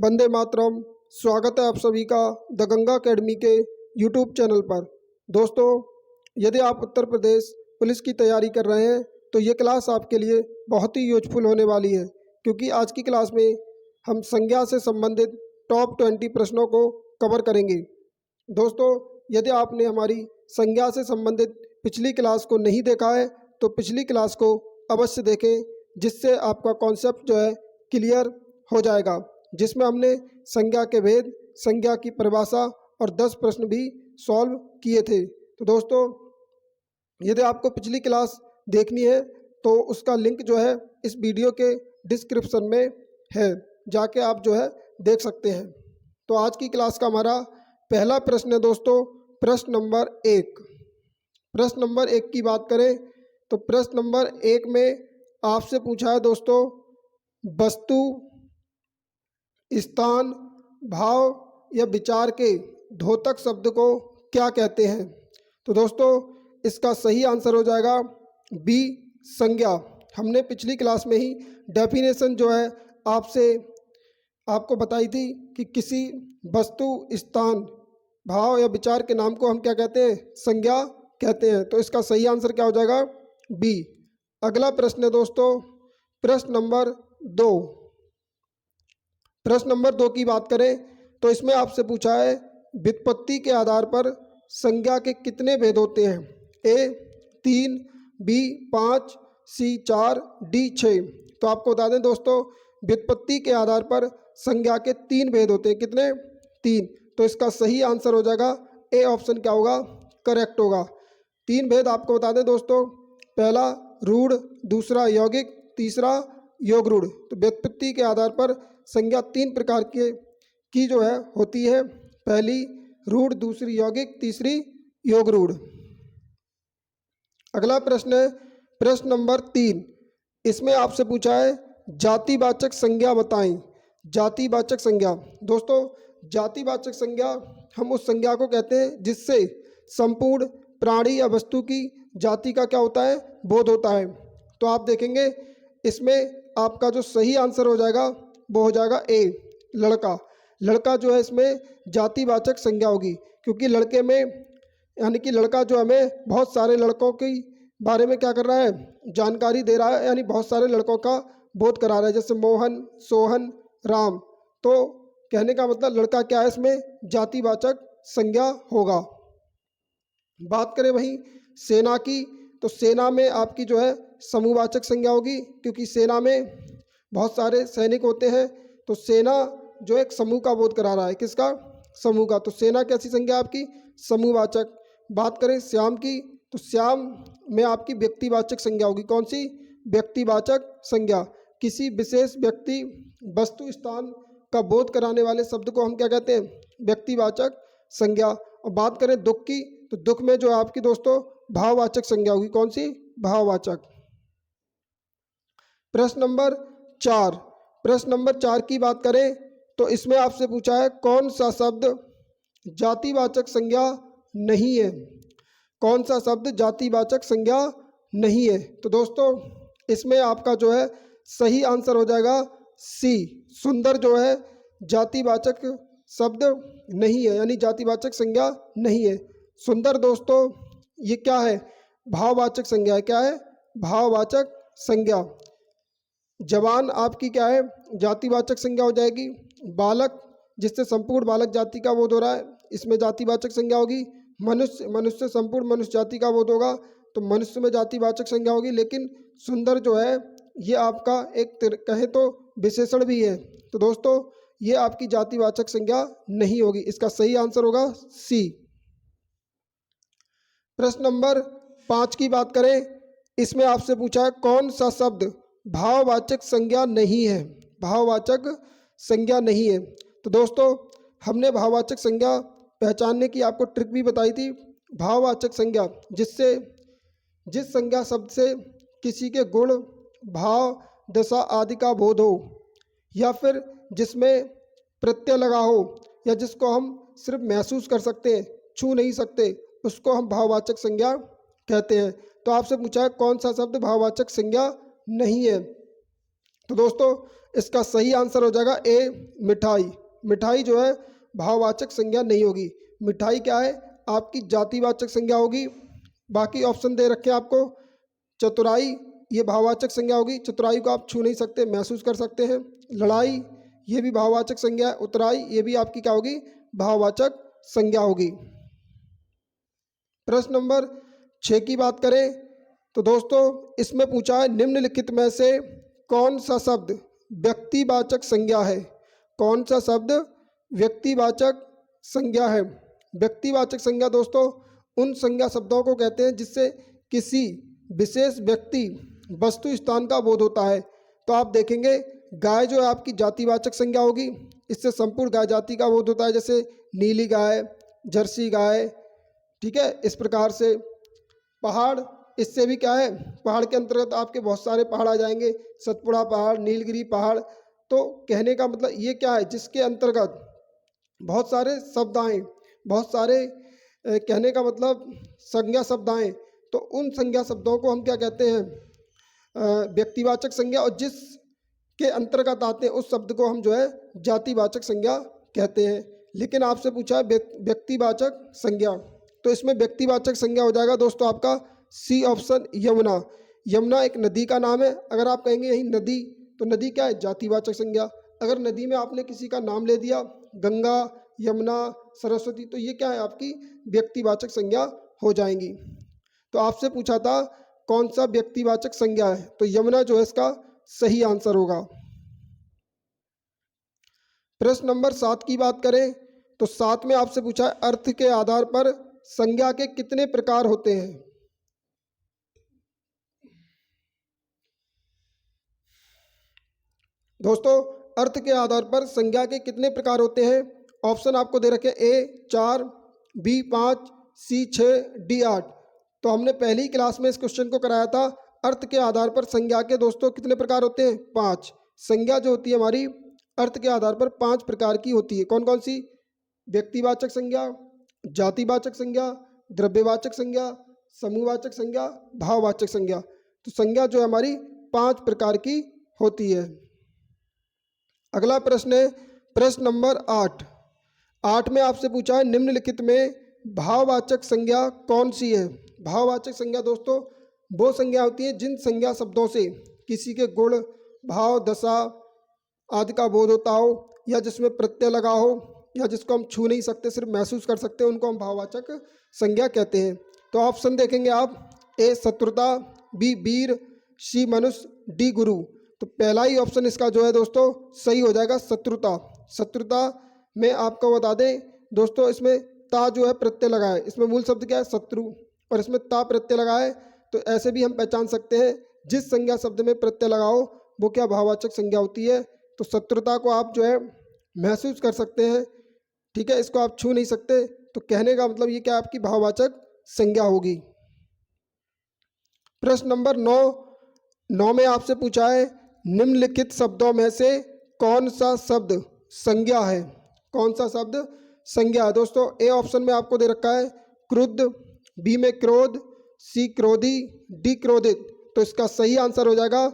वंदे मातरम। स्वागत है आप सभी का द गंगा अकेडमी के यूट्यूब चैनल पर। दोस्तों, यदि आप उत्तर प्रदेश पुलिस की तैयारी कर रहे हैं तो ये क्लास आपके लिए बहुत ही यूजफुल होने वाली है, क्योंकि आज की क्लास में हम संज्ञा से संबंधित टॉप 20 प्रश्नों को कवर करेंगे। दोस्तों, यदि आपने हमारी संज्ञा से संबंधित पिछली क्लास को नहीं देखा है तो पिछली क्लास को अवश्य देखें, जिससे आपका कॉन्सेप्ट जो है क्लियर हो जाएगा, जिसमें हमने संज्ञा के भेद, संज्ञा की परिभाषा और 10 प्रश्न भी सॉल्व किए थे। तो दोस्तों, यदि आपको पिछली क्लास देखनी है तो उसका लिंक जो है इस वीडियो के डिस्क्रिप्शन में है, जाके आप जो है देख सकते हैं। तो आज की क्लास का हमारा पहला प्रश्न है दोस्तों, प्रश्न नंबर 1। प्रश्न नंबर 1 की बात करें तो प्रश्न नंबर 1 में आपसे पूछा है दोस्तों, वस्तु, स्थान, भाव या विचार के द्योतक शब्द को क्या कहते हैं? तो दोस्तों, इसका सही आंसर हो जाएगा बी, संज्ञा। हमने पिछली क्लास में ही डेफिनेशन जो है आपको बताई थी कि किसी वस्तु, स्थान, भाव या विचार के नाम को हम क्या कहते हैं? संज्ञा कहते हैं। तो इसका सही आंसर क्या हो जाएगा? बी। अगला प्रश्न है दोस्तों, प्रश्न नंबर 2। प्रश्न नंबर 2 की बात करें तो इसमें आपसे पूछा है, व्युत्पत्ति के आधार पर संज्ञा के कितने भेद होते हैं? ए 3, बी 5, सी 4, डी 6। तो आपको बता दें दोस्तों, व्युत्पत्ति के आधार पर संज्ञा के 3 भेद होते हैं। कितने? 3। तो इसका सही आंसर हो जाएगा ए ऑप्शन क्या होगा? करेक्ट होगा। 3 भेद आपको बता दें दोस्तों, पहला रूढ़, दूसरा यौगिक, तीसरा योग रूढ़। तो व्युत्पत्ति के आधार पर संज्ञा 3 प्रकार की जो है होती है। पहली रूढ़, दूसरी यौगिक, तीसरी योग रूढ़। अगला प्रश्न है प्रश्न नंबर 3। इसमें आपसे पूछा है, जातिवाचक संज्ञा बताएं। जातिवाचक संज्ञा दोस्तों, जातिवाचक संज्ञा हम उस संज्ञा को कहते हैं जिससे संपूर्ण प्राणी या वस्तु की जाति का क्या होता है? बोध होता है। तो आप देखेंगे इसमें आपका जो सही आंसर हो जाएगा वो हो जाएगा ए, लड़का। लड़का जो है इसमें जातिवाचक संज्ञा होगी, क्योंकि लड़के में यानी कि लड़का जो हमें बहुत सारे लड़कों के बारे में क्या कर रहा है? जानकारी दे रहा है, यानी बहुत सारे लड़कों का बोध करा रहा है, जैसे मोहन, सोहन, राम। तो कहने का मतलब लड़का क्या है? इसमें जातिवाचक संज्ञा होगा। बात करें वहीं सेना की, तो सेना में आपकी जो है समूहवाचक संज्ञा होगी, क्योंकि सेना में बहुत सारे सैनिक होते हैं। तो सेना जो एक समूह का बोध करा रहा है। किसका? समूह का। तो सेना कैसी संज्ञा आपकी? समूहवाचक। बात करें श्याम की, तो श्याम में आपकी व्यक्तिवाचक संज्ञा होगी। कौन सी? व्यक्तिवाचक संज्ञा। किसी विशेष व्यक्ति, वस्तु, स्थान का बोध कराने वाले शब्द को हम क्या कहते हैं? व्यक्तिवाचक संज्ञा। और बात करें दुख की, तो दुख में जो आपकी दोस्तों भाववाचक संज्ञा होगी। कौन सी? भाववाचक। प्रश्न नंबर 4। प्रश्न नंबर 4 की बात करें तो इसमें आपसे पूछा है, कौन सा शब्द जातिवाचक संज्ञा नहीं है? कौन सा शब्द जातिवाचक संज्ञा नहीं है? तो दोस्तों, इसमें आपका जो है सही आंसर हो जाएगा सी, सुंदर जो है जातिवाचक शब्द नहीं है, यानी जातिवाचक संज्ञा नहीं है। सुंदर दोस्तों ये क्या है? भाववाचक संज्ञा है। क्या है? भाववाचक संज्ञा। जवान आपकी क्या है? जातिवाचक संज्ञा हो जाएगी। बालक, जिससे संपूर्ण बालक जाति का बोध हो रहा है, इसमें जातिवाचक संज्ञा होगी। मनुष्य, मनुष्य संपूर्ण मनुष्य जाति का बोध होगा, तो मनुष्य में जातिवाचक संज्ञा होगी। लेकिन सुंदर जो है ये आपका एक कहे तो विशेषण भी है। तो दोस्तों, ये आपकी जातिवाचक संज्ञा नहीं होगी। इसका सही आंसर होगा सी। प्रश्न नंबर 5 की बात करें, इसमें आपसे पूछा है, कौन सा शब्द भाववाचक संज्ञा नहीं है? भाववाचक संज्ञा नहीं है। तो दोस्तों, हमने भाववाचक संज्ञा पहचानने की आपको ट्रिक भी बताई थी। भाववाचक संज्ञा जिस संज्ञा शब्द से किसी के गुण, भाव, दशा आदि का बोध हो, या फिर जिसमें प्रत्यय लगा हो, या जिसको हम सिर्फ महसूस कर सकते हैं, छू नहीं सकते, उसको हम भाववाचक संज्ञा कहते हैं। तो आपसे पूछा है कौन सा शब्द भाववाचक संज्ञा नहीं है? तो दोस्तों इसका सही आंसर हो जाएगा ए, मिठाई। मिठाई जो है भाववाचक संज्ञा नहीं होगी। मिठाई क्या है, आपकी जातिवाचक संज्ञा होगी। बाकी ऑप्शन दे रखे हैं आपको। चतुराई ये भाववाचक संज्ञा होगी, चतुराई को आप छू नहीं सकते, महसूस कर सकते हैं। लड़ाई ये भी भाववाचक संज्ञा है। उतराई ये भी आपकी क्या होगी, भाववाचक संज्ञा होगी। प्रश्न नंबर 6 की बात करें तो दोस्तों इसमें पूछा है निम्नलिखित में से कौन सा शब्द व्यक्तिवाचक संज्ञा है। कौन सा शब्द व्यक्तिवाचक संज्ञा है। व्यक्तिवाचक संज्ञा दोस्तों उन संज्ञा शब्दों को कहते हैं जिससे किसी विशेष व्यक्ति वस्तु स्थान का बोध होता है। तो आप देखेंगे गाय जो है आपकी जातिवाचक संज्ञा होगी, इससे संपूर्ण गाय जाति का बोध होता है, जैसे नीली गाय, जर्सी गाय, ठीक है, इस प्रकार से। पहाड़ इससे भी क्या है, पहाड़ के अंतर्गत आपके बहुत सारे पहाड़ आ जाएंगे, सतपुड़ा पहाड़, नीलगिरी पहाड़। तो कहने का मतलब ये क्या है, जिसके अंतर्गत बहुत सारे शब्द आए, बहुत सारे कहने का मतलब संज्ञा शब्द आए, तो उन संज्ञा शब्दों को हम क्या कहते हैं, व्यक्तिवाचक संज्ञा। और जिस के अंतर्गत आते हैं उस शब्द को हम जो है जातिवाचक संज्ञा कहते हैं। लेकिन आपसे पूछा है व्यक्तिवाचक संज्ञा, तो इसमें व्यक्तिवाचक संज्ञा हो जाएगा दोस्तों आपका सी ऑप्शन, यमुना। यमुना एक नदी का नाम है। अगर आप कहेंगे यही नदी, तो नदी क्या है, जातिवाचक संज्ञा। अगर नदी में आपने किसी का नाम ले दिया, गंगा, यमुना, सरस्वती, तो ये क्या है, आपकी व्यक्तिवाचक संज्ञा हो जाएंगी। तो आपसे पूछा था कौन सा व्यक्तिवाचक संज्ञा है, तो यमुना जो है इसका सही आंसर होगा। प्रश्न नंबर 7 की बात करें तो 7 में आपसे पूछा है अर्थ के आधार पर संज्ञा के कितने प्रकार होते हैं। दोस्तों अर्थ के आधार पर संज्ञा के कितने प्रकार होते हैं। ऑप्शन आपको दे रखे ए 4, बी 5, सी 6, डी 8। तो हमने पहली क्लास में इस क्वेश्चन को कराया था। अर्थ के आधार पर संज्ञा के दोस्तों कितने प्रकार होते हैं, 5। संज्ञा जो होती है हमारी अर्थ के आधार पर 5 प्रकार की होती है। कौन कौन सी, व्यक्तिवाचक संज्ञा, जातिवाचक संज्ञा, द्रव्यवाचक संज्ञा, समूहवाचक संज्ञा, भाववाचक संज्ञा। तो संज्ञा जो है हमारी 5 प्रकार की होती है। अगला प्रश्न है प्रश्न नंबर 8। 8 में आपसे पूछा है निम्नलिखित में भाववाचक संज्ञा कौन सी है। भाववाचक संज्ञा दोस्तों वो संज्ञा होती है जिन संज्ञा शब्दों से किसी के गुण, भाव, दशा आदि का बोध होता हो, या जिसमें प्रत्यय लगा हो, या जिसको हम छू नहीं सकते सिर्फ महसूस कर सकते हैं, उनको हम भाववाचक संज्ञा कहते हैं। तो ऑप्शन देखेंगे आप, ए शत्रुता, बी वीर, सी मनुष्य, डी गुरु। तो पहला ही ऑप्शन इसका जो है दोस्तों सही हो जाएगा, शत्रुता। शत्रुता में आपको बता दें दोस्तों, इसमें ता जो है प्रत्यय लगा है, इसमें मूल शब्द क्या है, शत्रु, और इसमें ता प्रत्यय लगा है। तो ऐसे भी हम पहचान सकते हैं जिस संज्ञा शब्द में प्रत्यय लगाओ वो क्या भाववाचक संज्ञा होती है। तो शत्रुता को आप जो है महसूस कर सकते हैं, ठीक है, इसको आप छू नहीं सकते। तो कहने का मतलब ये क्या आपकी भाववाचक संज्ञा होगी। प्रश्न नंबर 9 में आपसे पूछा है निम्नलिखित शब्दों में से कौन सा शब्द संज्ञा है। कौन सा शब्द संज्ञा है दोस्तों। ए ऑप्शन में आपको दे रखा है क्रुद्ध, बी में क्रोध, सी क्रोधी, डी क्रोधित। तो इसका सही आंसर हो जाएगा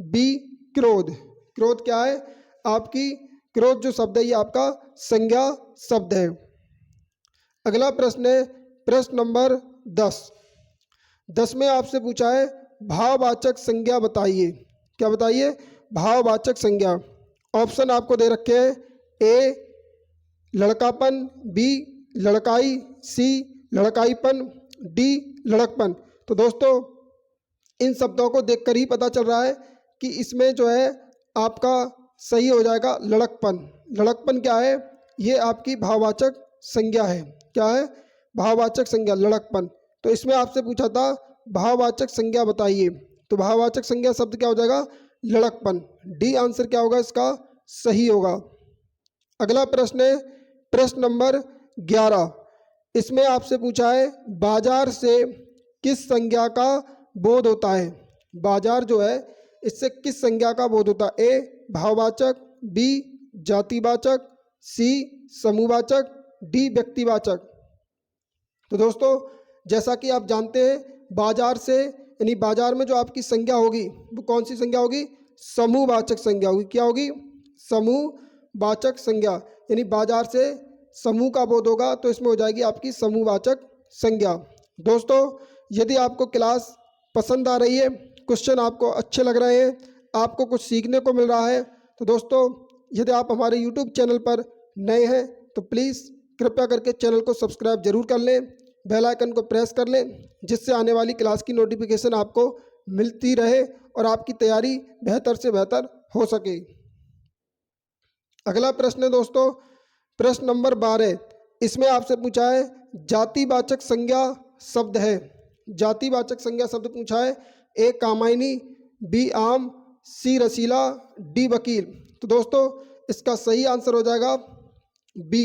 बी क्रोध। क्रोध क्या है आपकी, क्रोध जो शब्द है ये आपका संज्ञा शब्द है। अगला प्रश्न है प्रश्न नंबर 10। 10 में आपसे पूछा है भाववाचक संज्ञा बताइए। क्या बताइए, भाववाचक संज्ञा। ऑप्शन आपको दे रखे हैं, ए लड़कापन, बी लड़काई, सी लड़काईपन, डी लड़कपन। तो दोस्तों इन शब्दों को देखकर ही पता चल रहा है कि इसमें जो है आपका सही हो जाएगा लड़कपन। लड़कपन क्या है, ये आपकी भाववाचक संज्ञा है। क्या है, भाववाचक संज्ञा, लड़कपन। तो इसमें आपसे पूछा था भाववाचक संज्ञा बताइए, तो भाववाचक संज्ञा शब्द क्या हो जाएगा, लड़कपन। डी आंसर क्या होगा इसका, सही होगा। अगला प्रश्न है प्रश्न नंबर 11। इसमें आपसे पूछा है बाजार से किस संज्ञा का बोध होता है। बाजार जो है इससे किस संज्ञा का बोध होता है। ए भाववाचक, बी जातिवाचक, सी समूहवाचक, डी व्यक्तिवाचक। तो दोस्तों जैसा कि आप जानते हैं बाजार से यानी बाजार में जो आपकी संज्ञा होगी वो कौन सी संज्ञा होगी, समूहवाचक संज्ञा होगी। क्या होगी? समूहवाचक संज्ञा, यानी बाजार से समूह का बोध होगा तो इसमें हो जाएगी आपकी समूहवाचक संज्ञा। दोस्तों, यदि आपको क्लास पसंद आ रही है, क्वेश्चन आपको अच्छे लग रहे हैं, आपको कुछ सीखने को मिल रहा है, तो दोस्तों यदि आप हमारे यूट्यूब चैनल पर नए हैं तो प्लीज़ कृपया करके चैनल को सब्सक्राइब जरूर कर लें, बेल आइकन को प्रेस कर लें, जिससे आने वाली क्लास की नोटिफिकेशन आपको मिलती रहे और आपकी तैयारी बेहतर से बेहतर हो सके। अगला प्रश्न है दोस्तों, प्रश्न नंबर 12। इसमें आपसे पूछा है जातिवाचक संज्ञा शब्द है। जातिवाचक संज्ञा शब्द पूछा है। ए कामायनी, बी आम, सी रसीला, डी वकील। तो दोस्तों इसका सही आंसर हो जाएगा बी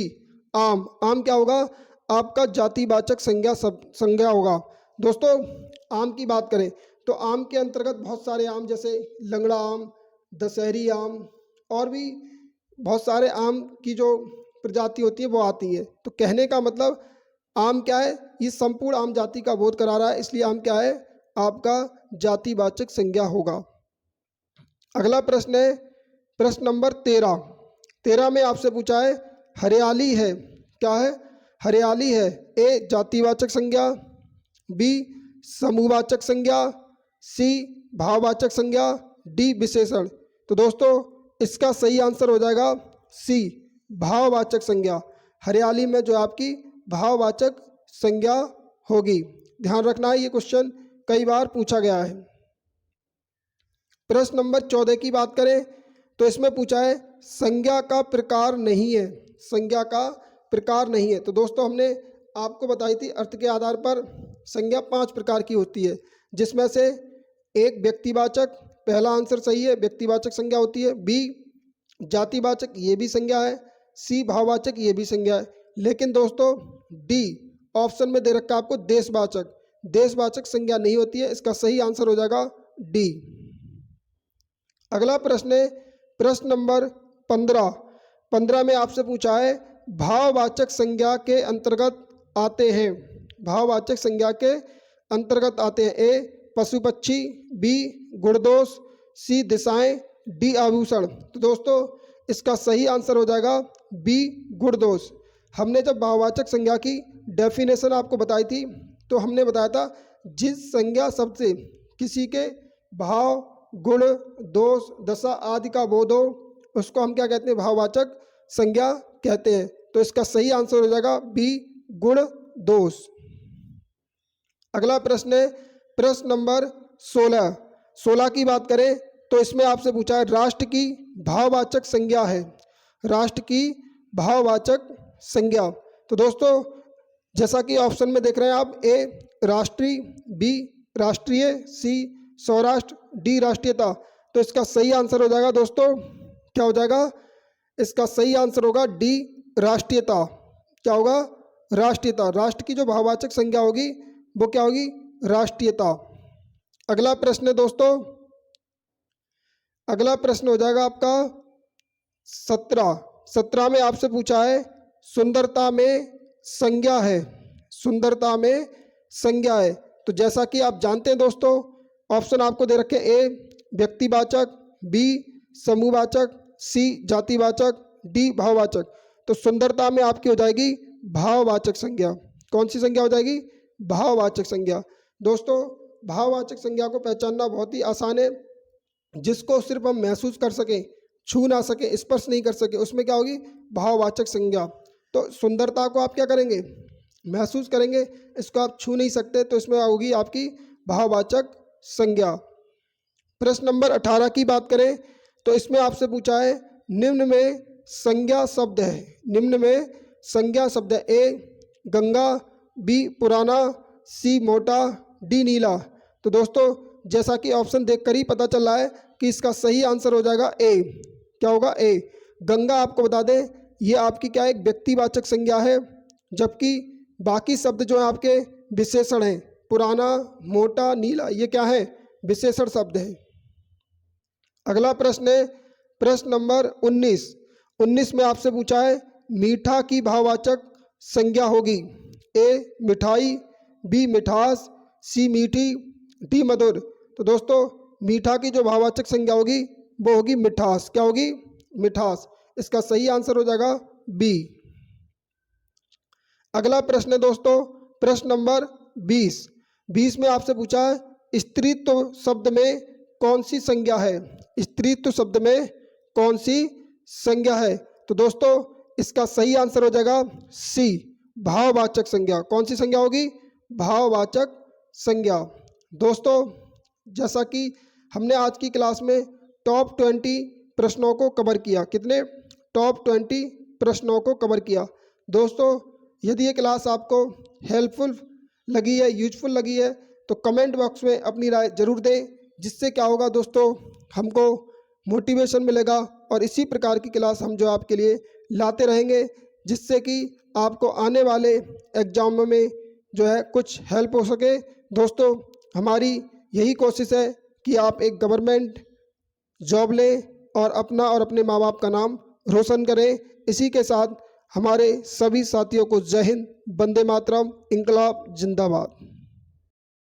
आम। आम क्या होगा? आपका जातिवाचक संज्ञा होगा। दोस्तों आम की बात करें तो आम के अंतर्गत बहुत सारे आम, जैसे लंगड़ा आम, दशहरी आम और भी बहुत सारे आम की जो प्रजाति होती है वो आती है। तो कहने का मतलब आम क्या है? ये संपूर्ण आम जाति का बोध करा रहा है, इसलिए आम क्या है? आपका जातिवाचक संज्ञा होगा। अगला प्रश्न है प्रश्न नंबर 13। 13 में आपसे पूछा है हरियाली है। क्या है? हरियाली है। ए जातिवाचक संज्ञा, बी समूहवाचक संज्ञा, सी भाववाचक संज्ञा, डी विशेषण। तो दोस्तों इसका सही आंसर हो जाएगा सी भाववाचक संज्ञा। हरियाली में जो आपकी भाववाचक संज्ञा होगी। ध्यान रखना है, ये क्वेश्चन कई बार पूछा गया है। प्रश्न नंबर 14 की बात करें तो इसमें पूछा है संज्ञा का प्रकार नहीं है। संज्ञा का प्रकार नहीं है। तो दोस्तों हमने आपको बताई थी अर्थ के आधार पर संज्ञा 5 प्रकार की होती है, जिसमें से एक व्यक्तिवाचक, पहला आंसर सही है, व्यक्तिवाचक संज्ञा होती है। बी जातिवाचक, ये भी संज्ञा है। सी भाववाचक, ये भी संज्ञा है। लेकिन दोस्तों डी ऑप्शन में दे रखा है आपको देशवाचक। देशवाचक संज्ञा नहीं होती है। इसका सही आंसर हो जाएगा डी। अगला प्रश्न है प्रश्न नंबर 15। 15 में आपसे पूछा है भाववाचक संज्ञा के अंतर्गत आते हैं। भाववाचक संज्ञा के अंतर्गत आते हैं। ए पशु पक्षी, बी गुणदोष, सी दिशाएं, डी आभूषण। तो दोस्तों इसका सही आंसर हो जाएगा बी गुणदोष। हमने जब भाववाचक संज्ञा की डेफिनेशन आपको बताई थी तो हमने बताया था जिस संज्ञा शब्द से किसी के भाव, गुण, दोष, दशा आदि का बोध हो उसको हम क्या कहते हैं? भाववाचक संज्ञा कहते हैं। तो इसका सही आंसर हो जाएगा बी गुण दोष। अगला प्रश्न है प्रश्न नंबर 16। 16 की बात करें तो इसमें आपसे पूछा है राष्ट्र की भाववाचक संज्ञा है। राष्ट्र की भाववाचक संज्ञा। तो दोस्तों जैसा कि ऑप्शन में देख रहे हैं आप, ए राष्ट्रीय, बी राष्ट्रीय, सी सौराष्ट्र, डी राष्ट्रीयता। तो इसका सही आंसर हो जाएगा दोस्तों, क्या हो जाएगा? इसका सही आंसर होगा डी राष्ट्रीयता। क्या होगा? राष्ट्रीयता। राष्ट्र की जो भाववाचक संज्ञा होगी वो क्या होगी? राष्ट्रीयता। अगला प्रश्न है दोस्तों, अगला प्रश्न हो जाएगा आपका 17। 17 में आपसे पूछा है सुंदरता में संज्ञा है। सुंदरता में संज्ञा है। तो जैसा कि आप जानते हैं दोस्तों, ऑप्शन आपको दे रखे ए व्यक्तिवाचक, बी समूहवाचक, सी जातिवाचक, डी भाववाचक। तो सुंदरता में आपकी हो जाएगी भाववाचक संज्ञा। कौन सी संज्ञा हो जाएगी? भाववाचक संज्ञा। दोस्तों भाववाचक संज्ञा को पहचानना बहुत ही आसान है। जिसको सिर्फ हम महसूस कर सकें, छू ना सके, स्पर्श नहीं कर सके, उसमें क्या होगी? भाववाचक संज्ञा। तो सुंदरता को आप क्या करेंगे? महसूस करेंगे। इसको आप छू नहीं सकते तो इसमें होगी आपकी भाववाचक संज्ञा। प्रश्न नंबर 18 की बात करें तो इसमें आपसे पूछा है निम्न में संज्ञा शब्द है। निम्न में संज्ञा शब्द है। ए गंगा, बी पुराना, सी मोटा, डी नीला। तो दोस्तों जैसा कि ऑप्शन देखकर ही पता चल रहा है कि इसका सही आंसर हो जाएगा ए। क्या होगा? ए गंगा। आपको बता दें ये आपकी क्या है? एक व्यक्तिवाचक संज्ञा है, जबकि बाकी शब्द जो है आपके विशेषण हैं। पुराना, मोटा, नीला, ये क्या है? विशेषण शब्द है। अगला प्रश्न है प्रश्न नंबर 19। 19 में आपसे पूछा है मीठा की भाववाचक संज्ञा होगी। ए मिठाई, बी मिठास, सी मीठी, डी मधुर। तो दोस्तों मीठा की जो भाववाचक संज्ञा होगी वो होगी मिठास। क्या होगी? मिठास। इसका सही आंसर हो जाएगा बी। अगला प्रश्न है दोस्तों, प्रश्न नंबर 20 में आपसे पूछा है स्त्रीत्व शब्द में कौन सी संज्ञा है? स्त्रीत्व शब्द में कौन सी संज्ञा है? तो दोस्तों इसका सही आंसर हो जाएगा सी, भाववाचक संज्ञा। कौन सी संज्ञा होगी? भाववाचक संज्ञा। दोस्तों जैसा कि हमने आज की क्लास में टॉप 20 प्रश्नों को कवर किया। कितने? टॉप 20 प्रश्नों को कवर किया। दोस्तों यदि ये क्लास आपको हेल्पफुल लगी है, यूजफुल लगी है, तो कमेंट बॉक्स में अपनी राय जरूर दें, जिससे क्या होगा दोस्तों, हमको मोटिवेशन मिलेगा और इसी प्रकार की क्लास हम जो आपके लिए लाते रहेंगे, जिससे कि आपको आने वाले एग्जाम में जो है कुछ हेल्प हो सके। दोस्तों हमारी यही कोशिश है कि आप एक गवर्नमेंट जॉब लें और अपना और अपने माँ बाप का नाम रोशन करें। इसी के साथ हमारे सभी साथियों को जय हिंद, वंदे मातरम, इंकलाब जिंदाबाद।